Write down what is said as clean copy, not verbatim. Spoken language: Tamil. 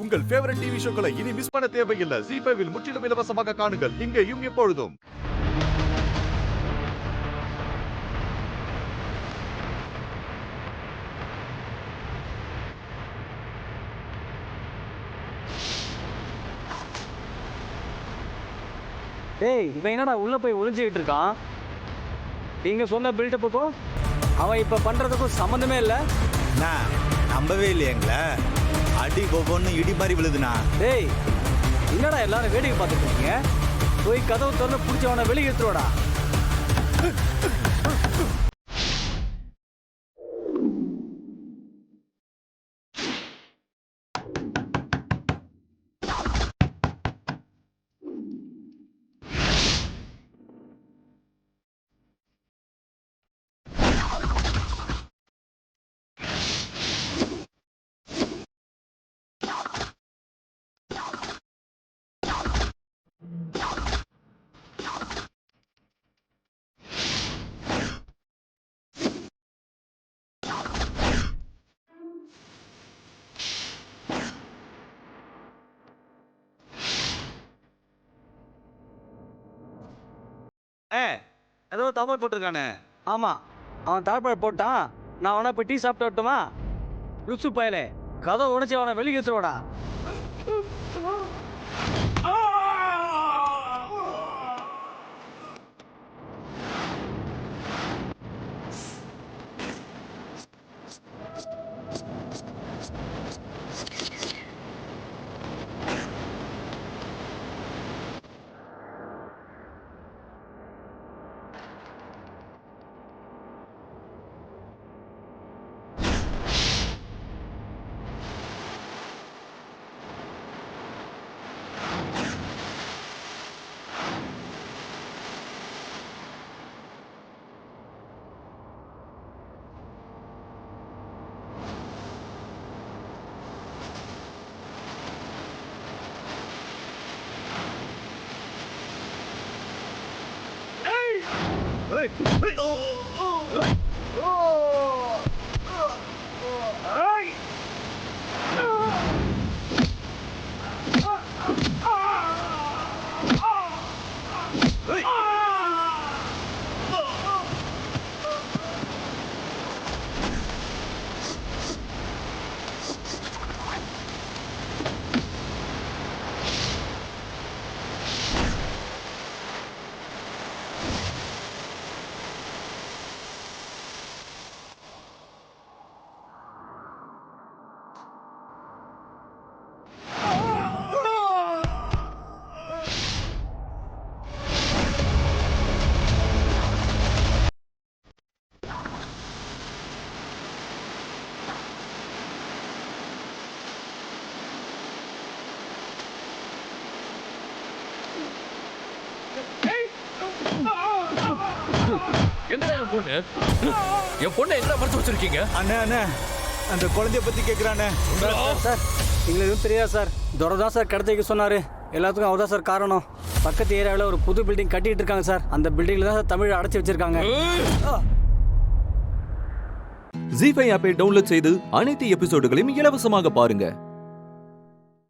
உங்கள் ஃபேவரட் டிவி ஷோக்களை இனி மிஸ் பண்ண தேவையில்லை. ZEE5 இல் முற்றிலும் இலவசமாக காணுங்கள். இங்கேயும் எப்பொழுதும். டேய், இவன் என்னடா உள்ள போய் ஒளிஞ்சிக்கிட்டு இருக்கான்? நீங்க சொன்ன பில்டப்புக்கும் அவன் இப்ப பண்றதுக்கும் சம்மந்தமே இல்லை. நம்பவே இல்லையங்களா? அடி ஒவ்வொன்னு இடி மாதிரி விழுதுண்ணா. டேய், என்னடா எல்லாரும் வேடிக்கை பார்த்துட்டு இருக்கீங்க? போய் கதவு திறந்து பிடிச்சவனை வெளியே எடுத்துருவாடா. ஏதோ தாமல் போட்டிருக்கானே. ஆமா, அவன் தாழ்பாடு போட்டான். நான் அவனை போய் டீ சாப்பிட்டு வரட்டுமா? லுசு பயலே, கதவை உடைச்சி அவனை வெளியே எடுத்துருவாடா. என் பொண்ணு எங்க மறைச்சு வச்சிருக்கீங்க? அண்ணா அந்த குழந்தைய பத்தி கேக்குறானே. சார், எங்களுக்கு எதுவும் தெரியாது சார். துரை சார் கடத்த வைக்க சொன்னாரு. எல்லாத்துக்கும் அவர் தான் சார் காரணம். பக்கத்து ஏரியாவில் ஒரு புது பில்டிங் கட்டிட்டு இருக்காங்க சார். அந்த பில்டிங்ல தான் சார் தமிழ் அடைச்சி வச்சிருக்காங்க. ZEE5 ஆப்பை டவுன்லோட் செய்து அனைத்து எபிசோடுகளையும் இலவசமாக பாருங்க.